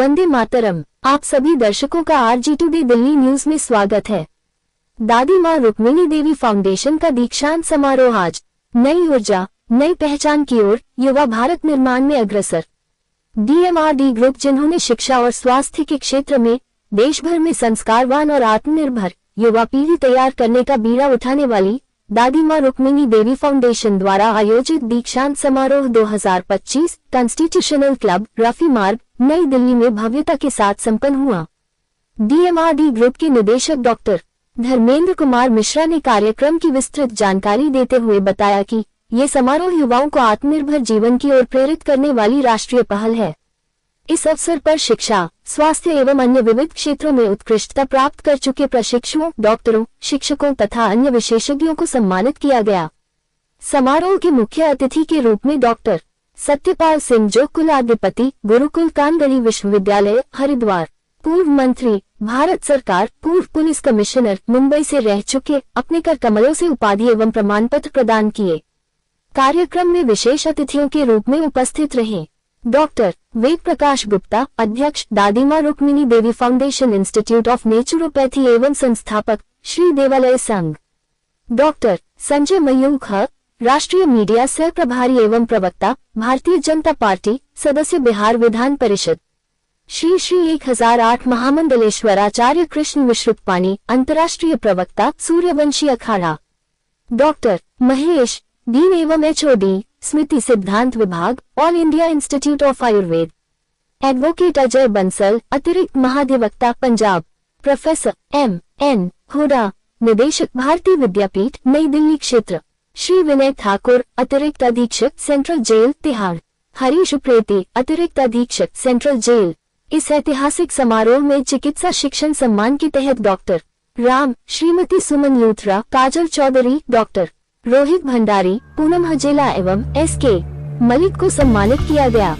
वंदे मातरम। आप सभी दर्शकों का आरजी टुडे दिल्ली न्यूज में स्वागत है। दादी माँ रुक्मिणी देवी फाउंडेशन का दीक्षांत समारोह आज। नई ऊर्जा नई पहचान की ओर युवा भारत निर्माण में अग्रसर। DMRD ग्रुप, जिन्होंने शिक्षा और स्वास्थ्य के क्षेत्र में देश भर में संस्कारवान और आत्मनिर्भर युवा पीढ़ी तैयार करने का बीड़ा उठाने वाली दादी माँ रुक्मिणी देवी फाउंडेशन द्वारा आयोजित दीक्षांत समारोह 2025 कॉन्स्टिट्यूशनल क्लब रफी मार्ग, नई दिल्ली में भव्यता के साथ संपन्न हुआ। DMRD ग्रुप के निदेशक डॉक्टर धर्मेंद्र कुमार मिश्रा ने कार्यक्रम की विस्तृत जानकारी देते हुए बताया कि ये समारोह युवाओं को आत्मनिर्भर जीवन की ओर प्रेरित करने वाली राष्ट्रीय पहल है। इस अवसर पर शिक्षा, स्वास्थ्य एवं अन्य विविध क्षेत्रों में उत्कृष्टता प्राप्त कर चुके प्रशिक्षुओं, डॉक्टरों, शिक्षकों तथा अन्य विशेषज्ञों को सम्मानित किया गया। समारोह के मुख्य अतिथि के रूप में डॉक्टर सत्यपाल सिंह, जो कुलाधिपति गुरुकुल कानगड़ी विश्वविद्यालय हरिद्वार, पूर्व मंत्री भारत सरकार, पूर्व पुलिस कमिश्नर मुंबई से रह चुके, अपने कर कमलों से उपाधि एवं प्रमाण पत्र प्रदान किए। कार्यक्रम में विशेष अतिथियों के रूप में उपस्थित रहे डॉक्टर वेद प्रकाश गुप्ता, अध्यक्ष दादी माँ रुक्मिणी देवी फाउंडेशन इंस्टीट्यूट ऑफ नेचुरोपैथी एवं संस्थापक श्री देवालय संघ, डॉक्टर संजय मयूख, राष्ट्रीय मीडिया सह प्रभारी एवं प्रवक्ता भारतीय जनता पार्टी, सदस्य बिहार विधान परिषद, श्री 1008 महामंडलेश्वराचार्य कृष्ण विश्रुतपानी, अंतर्राष्ट्रीय प्रवक्ता सूर्यवंशी अखाड़ा, डॉक्टर महेश, डीन एवं HOD स्मृति सिद्धांत विभाग, all India institute of Ayurveda, advocate Ajay Bansal, अतिरिक्त महाधिवक्ता पंजाब, प्रोफेसर MN हुडा, निदेशक भारतीय विद्यापीठ नई दिल्ली क्षेत्र, श्री विनय ठाकुर, अतिरिक्त अधीक्षक सेंट्रल जेल तिहाड़, हरीश उप्रेती, अतिरिक्त अधीक्षक सेंट्रल जेल। इस ऐतिहासिक समारोह में चिकित्सा शिक्षण सम्मान के तहत डॉक्टर राम, श्रीमती सुमन लूथरा, काजल चौधरी, डॉक्टर रोहित भंडारी, पूनम हजेला एवं SK मलिक को सम्मानित किया गया।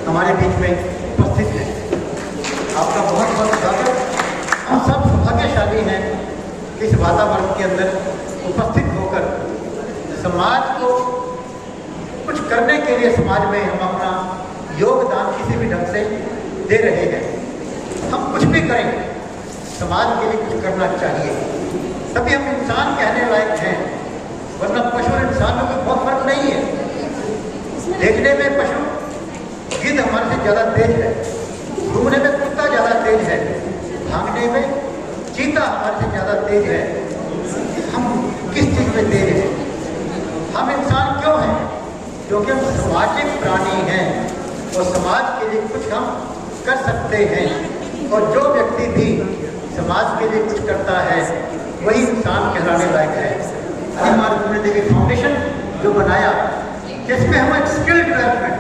हमारे बीच में उपस्थित हैं। आपका बहुत बहुत स्वागत। हम सब सौभाग्यशाली हैं इस वातावरण के अंदर उपस्थित होकर समाज को कुछ करने के लिए समाज में हम अपना योगदान किसी भी ढंग से दे रहे हैं। हम कुछ भी करें, समाज के लिए कुछ करना चाहिए, तभी हम इंसान कहने लायक हैं, वरना पशु और इंसान में बहुत फर्क नहीं है। देखने में पशु गिद्ध हमारे से ज़्यादा तेज है, घूमने में कुत्ता ज़्यादा तेज है, भागने में चीता हमारे से ज़्यादा तेज है। हम किस चीज़ में तेज हैं? हम इंसान क्यों हैं? क्योंकि हम सामाजिक प्राणी हैं और समाज के लिए कुछ हम कर सकते हैं। और जो व्यक्ति भी समाज के लिए कुछ करता है वही इंसान कहलाने लायक है। माँ रुक्मिणी देवी फाउंडेशन जो बनाया, जिसमें हम एक स्किल डेवलपमेंट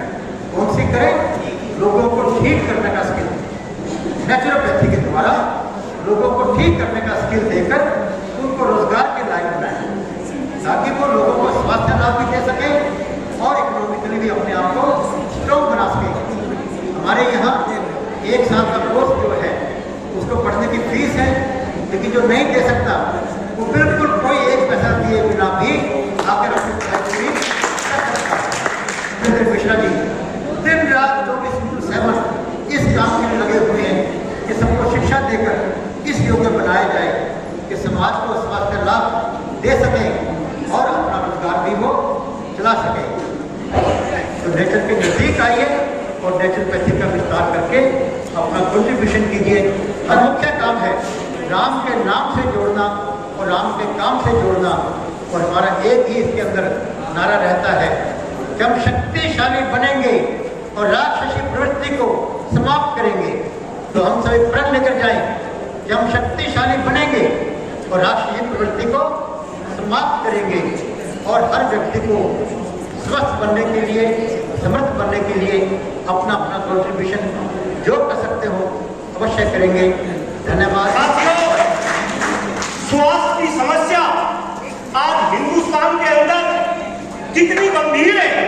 कौन सी करें, लोगों को ठीक करने का स्किल, नेचुरोपैथी के द्वारा लोगों को ठीक करने का स्किल देकर उनको रोजगार के लायक बनाए, ताकि वो लोगों को स्वास्थ्य लाभ भी दे सके और इकोनॉमिकली भी अपने आप को स्ट्रॉन्ग बना सके। हमारे यहाँ एक साल का कोर्स जो है उसको पढ़ने की फीस है, लेकिन जो नहीं दे सकता वो बिल्कुल कोई एक पैसा दिए बिना भी आकर अपनी पढ़ाई कर सकता है। मिश्रा जी दिन रात 24/7 इस काम के लिए लगे हुए हैं कि सबको शिक्षा देकर इस योग्य बनाया जाए कि समाज को स्वास्थ्य लाभ दे सकें और अपना रोजगार भी वो चला सके। तो नेचर के नजदीक आइए और नेचुरोपैथी का विस्तार करके अपना कंट्रीब्यूशन कीजिए। और मुख्य काम है राम के नाम से जोड़ना और राम के काम से जोड़ना। और हमारा एक ही इसके अंदर नारा रहता है कि हम शक्तिशाली बनेंगे और राक्षसी प्रवृत्ति को समाप्त करेंगे। तो हम सभी प्रण लेकर जाएं कि हम शक्तिशाली बनेंगे और राक्षसी प्रवृत्ति को समाप्त करेंगे और हर व्यक्ति को स्वस्थ बनने के लिए, समर्थ बनने के लिए अपना अपना कंट्रीब्यूशन जो कर सकते हो अवश्य करेंगे। धन्यवाद। स्वास्थ्य की समस्या आज हिंदुस्तान के अंदर कितनी गंभीर है,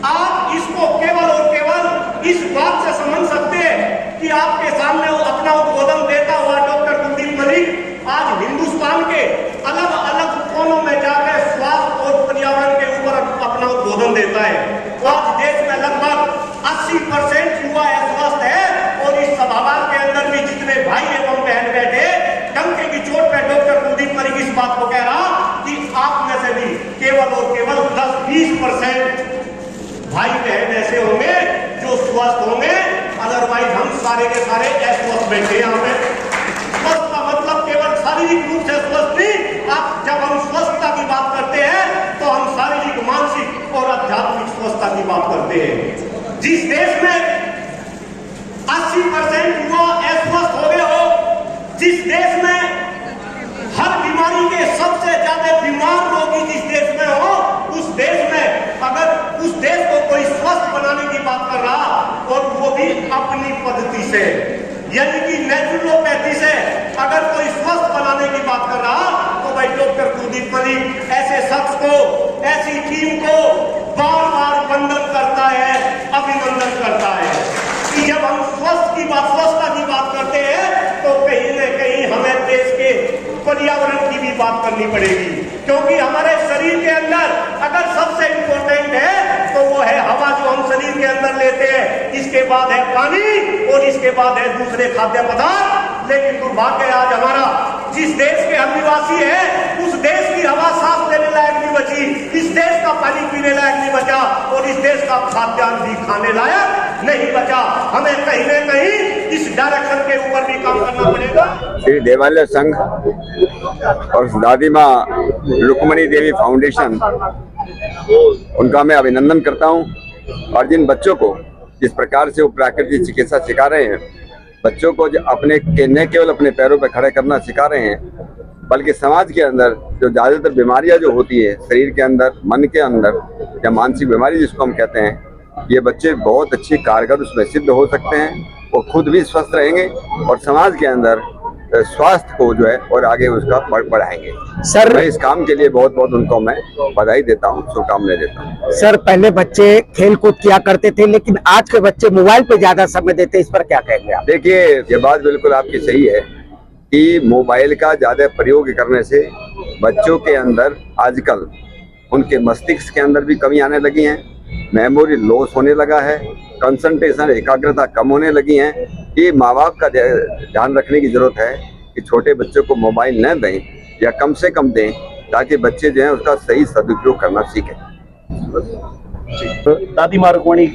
आप इसको केवल और केवल इस बात से समझ सकते हैं कि आपके सामने वो अपना उद्बोधन देता हुआ डॉक्टर कुलदीप मलिक आज हिंदुस्तान के अलग अलग कोनों में जाकर स्वास्थ्य और पर्यावरण के ऊपर अपना उद्बोधन देता है। आज देश में लगभग 80% युवा अस्वस्थ है और इस सभागार के अंदर भी जितने भाई एवं बहन बैठे, डंके की चोट पर डॉक्टर कुलदीप मलिक इस बात को कह रहा कि आप में से भी केवल और केवल 10-20% भाई बहन ऐसे होंगे जो स्वस्थ होंगे, अदरवाइज हम सारे के सारे अस्वस्थ बैठे यहाँ पे। स्वस्थ का मतलब केवल शारीरिक रूप से स्वस्थ नहीं, आप जब हम स्वस्थता की बात करते हैं तो हम शारीरिक, मानसिक और आध्यात्मिक स्वस्थता की बात करते हैं। जिस देश में 80% युवा अस्वस्थ हो गए हो, जिस देश में हर बीमारी के सबसे ज्यादा बीमार रोगी जिस देश में हो, उस देश में अगर उस देश को कोई स्वस्थ बनाने की बात कर रहा और वो भी अपनी पद्धति से, यानी कि नेचुरोपैथी से अगर कोई स्वस्थ बनाने की बात कर रहा तो भाई डॉक्टर कुलदीप मलिक ऐसे शख्स को, ऐसी टीम को बार बार वंदन करता है, अभिनंदन करता है कि जब हम स्वच्छता की बात करते हैं तो कहीं न कहीं हमें देश के पर्यावरण की भी बात करनी पड़ेगी, क्योंकि हमारे शरीर के अंदर अगर सबसे इंपॉर्टेंट है तो वो है हवा जो हम शरीर के अंदर लेते हैं, इसके बाद है पानी और इसके बाद है दूसरे खाद्य पदार्थ। लेकिन दुर्भाग्य आज हमारा जिस देश के हम निवासी है उस देश की हवा सांस लेने लायक नहीं बची, इस देश का पानी पीने लायक नहीं बचा और इस देश का खाद्यान्न भी खाने लायक नहीं बचा। हमें कहीं न कहीं इस डायरेक्शन के ऊपर भी काम करना पड़ेगा। श्री देवालय संघ और दादी माँ रुक्मिणी देवी फाउंडेशन, उनका मैं अभिनंदन करता हूँ। और जिन बच्चों को जिस प्रकार से वो प्राकृतिक चिकित्सा सिखा रहे हैं, बच्चों को जो न केवल अपने पैरों पर खड़े करना सिखा रहे हैं, बल्कि समाज के अंदर जो ज़्यादातर बीमारियां जो होती है शरीर के अंदर, मन के अंदर, या मानसिक बीमारी जिसको हम कहते हैं, ये बच्चे बहुत अच्छी कारगर उसमें सिद्ध हो सकते हैं। वो खुद भी स्वस्थ रहेंगे और समाज के अंदर स्वास्थ्य को जो है और आगे उसका बढ़ाएंगे। सर मैं इस काम के लिए बहुत बहुत उनको मैं बधाई देता हूँ, शुभकामनाएं देता हूँ। सर पहले बच्चे खेल कूद किया करते थे, लेकिन आज के बच्चे मोबाइल पे ज्यादा समय देते हैं, इस पर क्या कहेंगे आप? देखिए, ये बात बिल्कुल आपकी सही है कि मोबाइल का ज्यादा प्रयोग करने से बच्चों के अंदर आजकल उनके मस्तिष्क के अंदर भी कमी आने लगी है, मेमोरी लॉस होने लगा है, कंसंट्रेशन एकाग्रता कम होने लगी है। ये माँ बाप का ध्यान रखने की जरूरत है कि छोटे बच्चों को मोबाइल न दें या कम से कम दें, ताकि बच्चे जो है उसका सही सदुपयोग करना सीखें। दादी माँ रुक्मणी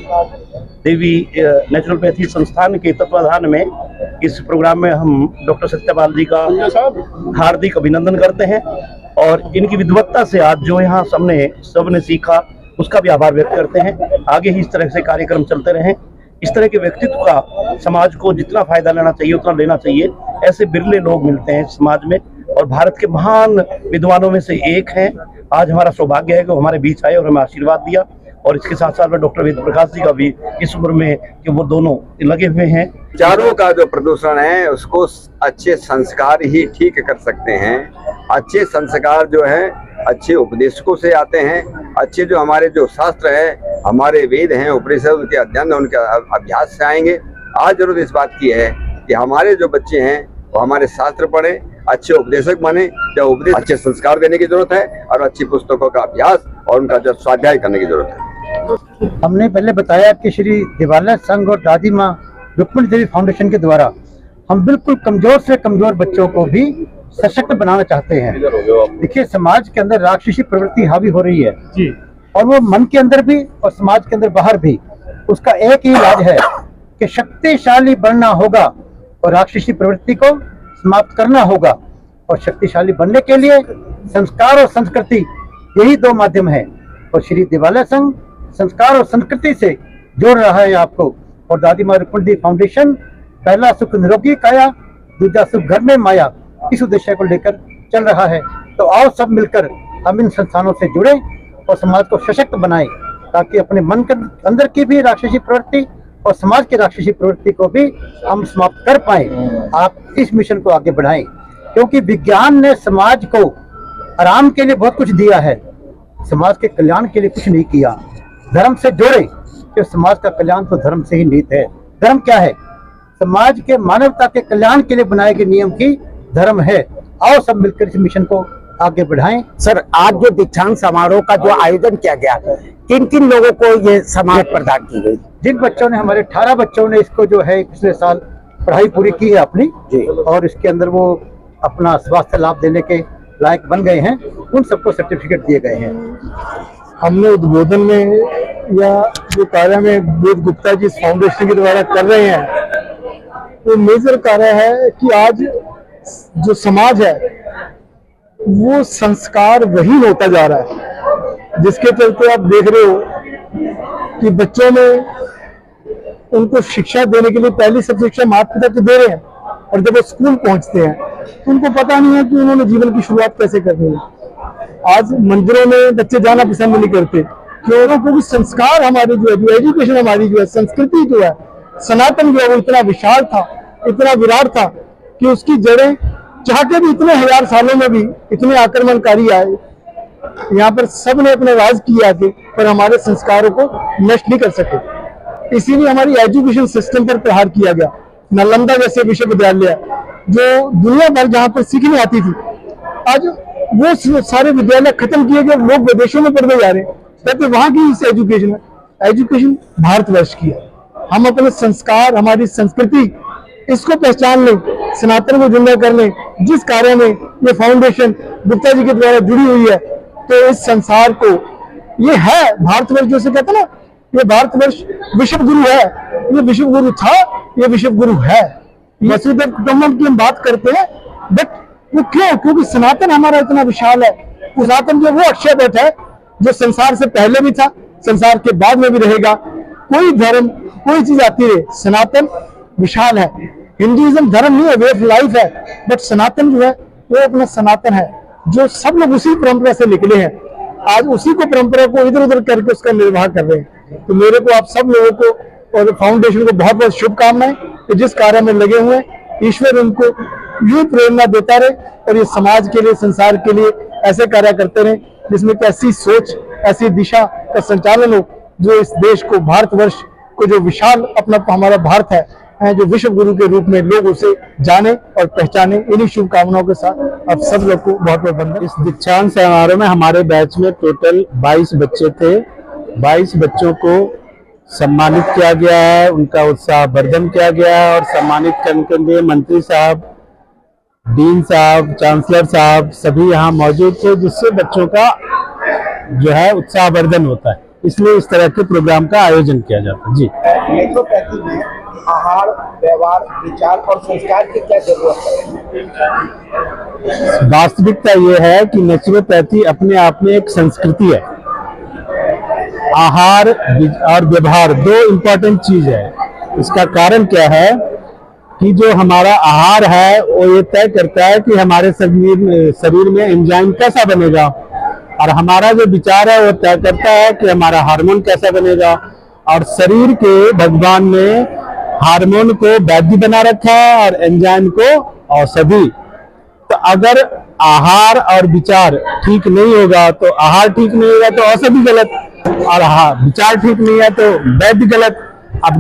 देवी नेचुरोपैथी संस्थान के तत्वाधान में इस प्रोग्राम में हम डॉक्टर सत्यपाल जी का हार्दिक अभिनंदन करते हैं और इनकी विद्वत्ता से आज जो यहाँ सबने सीखा उसका भी आभार व्यक्त करते हैं। आगे ही इस तरह से कार्यक्रम चलते रहें। इस तरह के व्यक्तित्व का समाज को जितना फायदा लेना चाहिए उतना लेना चाहिए। ऐसे बिरले लोग मिलते हैं समाज में और भारत के महान विद्वानों में से एक हैं। आज हमारा सौभाग्य है कि वो हमारे बीच आए और हमें आशीर्वाद दिया। और इसके साथ साथ में डॉक्टर वेद प्रकाश जी का भी इस उम्र में कि वो दोनों लगे हुए हैं। विचारों का जो प्रदूषण है उसको अच्छे संस्कार ही ठीक कर सकते हैं। अच्छे संस्कार जो है अच्छे उपदेशकों से आते हैं। अच्छे जो हमारे जो शास्त्र है, हमारे वेद हैं, उपनिषद, उनके अध्ययन उनके अभ्यास से आएंगे। आज जरूरत इस बात की है कि हमारे जो बच्चे हैं वो हमारे शास्त्र पढ़े, अच्छे उपदेशक बने। जब उपदेश अच्छे संस्कार देने की जरूरत है और अच्छी पुस्तकों का अभ्यास और उनका जो स्वाध्याय करने की जरूरत है। हमने पहले बताया कि श्री दिवालय संघ और दादी माँ रुक्मिणी देवी फाउंडेशन के द्वारा हम बिल्कुल कमजोर से कमजोर बच्चों को भी सशक्त बनाना चाहते हैं। देखिए, समाज के अंदर राक्षसी प्रवृत्ति हावी हो रही है जी, और वो मन के अंदर भी और समाज के अंदर बाहर भी। उसका एक ही इलाज है कि शक्तिशाली बनना होगा और राक्षसी प्रवृत्ति को समाप्त करना होगा। और शक्तिशाली बनने के लिए संस्कार और संस्कृति यही दो माध्यम है। और श्री दिवालय संघ संस्कार और संस्कृति से जोड़ रहा है आपको। और दादी माँ रुक्मिणी देवी फाउंडेशन पहला सुख निरोगी काया, दूसरा सुख घर में माया, इस उद्देश्य को लेकर चल रहा है। तो आओ सब मिलकर हम इन संस्थानों से जुड़े और समाज को सशक्त बनाएं, ताकि अपने मन के अंदर की भी राक्षसी प्रवृत्ति और समाज की राक्षसी प्रवृत्ति को भी हम समाप्त कर पाए। आप इस मिशन को आगे बढ़ाएं, क्योंकि विज्ञान ने समाज को आराम के लिए बहुत कुछ दिया है, समाज के कल्याण के लिए कुछ नहीं किया। धर्म से जोड़े कि समाज का कल्याण तो धर्म से ही निहित है। धर्म क्या है? समाज के मानवता के कल्याण के लिए बनाए गए नियम की धर्म है। आओ सब मिलकर इस मिशन को आगे बढ़ाएं। सर, आज जो दीक्षांत समारोह का जो आयोजन किया गया, किन किन लोगों को ये सम्मान प्रदान की गई? जिन बच्चों ने, हमारे 18 बच्चों ने इसको जो है पिछले साल पढ़ाई पूरी की है अपनी जी, और इसके अंदर वो अपना स्वास्थ्य लाभ देने के लायक बन गए हैं, उन सबको सर्टिफिकेट दिए गए हैं। हमने उद्बोधन में या जो कार्य में वेद गुप्ता जी इस फाउंडेशन के द्वारा कर रहे हैं, वो मेजर कार्य है कि आज जो समाज है वो संस्कार वहीन होता जा रहा है, जिसके चलते आप देख रहे हो कि बच्चों में उनको शिक्षा देने के लिए पहली सब शिक्षा माता पिता तो दे रहे हैं, और जब वो स्कूल पहुंचते हैं तो उनको पता नहीं है कि उन्होंने जीवन की शुरुआत कैसे करनी है। आज मंदिरों में बच्चे जाना पसंद नहीं करते, क्योंकि संस्कार हमारे जो है, एजुकेशन हमारी जो है, संस्कृति जो है, सनातन जो है, वो इतना विशाल था, इतना विराट था कि उसकी जड़ें चाह के भी इतने हजार सालों में भी इतने आक्रमणकारी आए, यहाँ पर सब ने अपने राज किए आके, पर हमारे संस्कारों को नष्ट नहीं कर सके। इसीलिए हमारी एजुकेशन सिस्टम पर प्रहार किया गया। नालंदा जैसे विश्वविद्यालय जो दुनिया भर जहाँ पर सीखने आती थी, आज वो सारे विद्यालय खत्म किए गए, लोग विदेशों में पढ़ने जा रहे हैं, ताकि वहां की इस एजुकेशन भारतवर्ष की है। हम अपने संस्कार, हमारी संस्कृति, इसको पहचान लें, सनातन को जिंदा कर लें। जिस कार्य में ये फाउंडेशन गुप्ता जी के द्वारा जुड़ी हुई है, तो इस संसार को, ये है भारतवर्ष, जो से कहते ना, ये भारतवर्ष विश्व गुरु है, ये विश्व गुरु था, ये विश्व गुरु है। वसुधैव कुटुंबकम की हम बात करते हैं, बट वो क्यों? क्योंकि सनातन हमारा इतना विशाल है। सनातन जो वो अक्षय वट है जो संसार से पहले भी था, संसार के बाद में भी रहेगा। कोई धर्म, कोई चीज आती रहे, सनातन विशाल है। हिंदुइज्म धर्म नहीं है, वे ऑफ लाइफ है, बट सनातन जो है वो अपना सनातन है, जो सब लोग उसी परंपरा से निकले हैं। आज उसी को, परंपरा को इधर उधर करके उसका निर्वाह कर रहे हैं। तो मेरे को, आप सब लोगों को और फाउंडेशन को बहुत बहुत शुभकामनाएं कि जिस कार्य में लगे हुए हैं, ईश्वर उनको यूं प्रेरणा देता रहे और ये समाज के लिए, संसार के लिए ऐसे कार्य करते रहे जिसमें कि ऐसी सोच, ऐसी दिशा का संचालन हो जो इस देश को, भारतवर्ष को, जो विशाल अपना हमारा भारत है, जो विश्व गुरु के रूप में लोग उसे जाने और पहचाने। इन्हीं शुभकामनाओं के साथ अब सब लोग को बहुत बहुत बंधन। इस दीक्षांत समारोह में हमारे बैच में टोटल 22 बच्चे थे। 22 बच्चों को सम्मानित किया गया है, उनका उत्साह वर्धन किया गया है और सम्मानित करने के लिए मंत्री साहब, डीन साहब, चांसलर साहब सभी यहाँ मौजूद थे, जिससे बच्चों का जो है उत्साह वर्धन होता है। इसलिए इस तरह के प्रोग्राम का आयोजन किया जाता है। जी, नेचुरोपैथी में आहार, व्यवहार, विचार और संस्कार की क्या जरूरत है? वास्तविकता ये है कि नेचुरोपैथी अपने आप में एक संस्कृति है। आहार और व्यवहार दो इम्पोर्टेंट चीज है। इसका कारण क्या है कि जो हमारा आहार है वो ये तय करता है कि हमारे शरीर में एंजाइम कैसा बनेगा, और हमारा जो विचार है वो तय करता है कि हमारा हार्मोन कैसा बनेगा। और शरीर के भगवान ने हार्मोन को वैद्य बना रखा है और एंजाइम को औषधि। तो अगर आहार और विचार ठीक नहीं होगा तो आहार ठीक नहीं होगा तो औषधि गलत, और विचार ठीक नहीं है तो वैद्य गलत। अब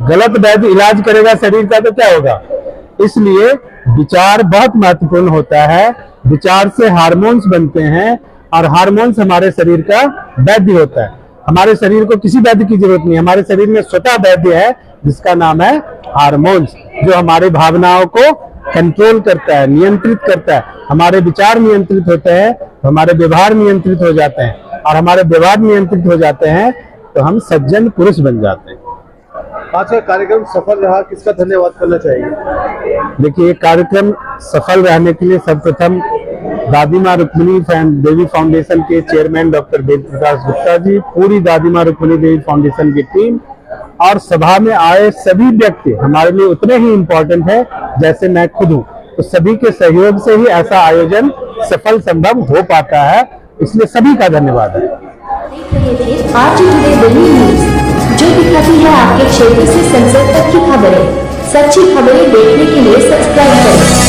गलत वैद्य इलाज करेगा शरीर का तो क्या होगा? इसलिए विचार बहुत महत्वपूर्ण होता है। विचार से हार्मोन्स बनते हैं और हार्मोन्स हमारे शरीर का वैद्य होता है। हमारे शरीर को किसी वैद्य की जरूरत नहीं, हमारे शरीर में स्वतः वैद्य है जिसका नाम है हार्मोन्स, जो हमारे भावनाओं को कंट्रोल करता है, नियंत्रित करता है। हमारे विचार नियंत्रित होते हैं तो हमारे व्यवहार नियंत्रित हो जाते हैं, और हमारे व्यवहार नियंत्रित हो जाते हैं तो हम सज्जन पुरुष बन जाते हैं। आज का कार्यक्रम सफल रहा, किसका धन्यवाद करना चाहिए? देखिए, ये कार्यक्रम सफल रहने के लिए सर्वप्रथम दादी माँ रुक्मिणी देवी फाउंडेशन के चेयरमैन डॉक्टर वेद प्रकाश गुप्ता जी, पूरी दादी माँ रुक्मिणी देवी फाउंडेशन की टीम और सभा में आए सभी व्यक्ति हमारे लिए उतने ही इम्पोर्टेंट है जैसे मैं खुद हूँ। तो सभी के सहयोग से ही ऐसा आयोजन सफल संभव हो पाता है, इसलिए सभी का धन्यवाद है। RG टुडे दिल्ली न्यूज, जो दिखाती है आपके क्षेत्र से संसद तक की खबरें। सच्ची खबरें देखने के लिए सब्सक्राइब करें।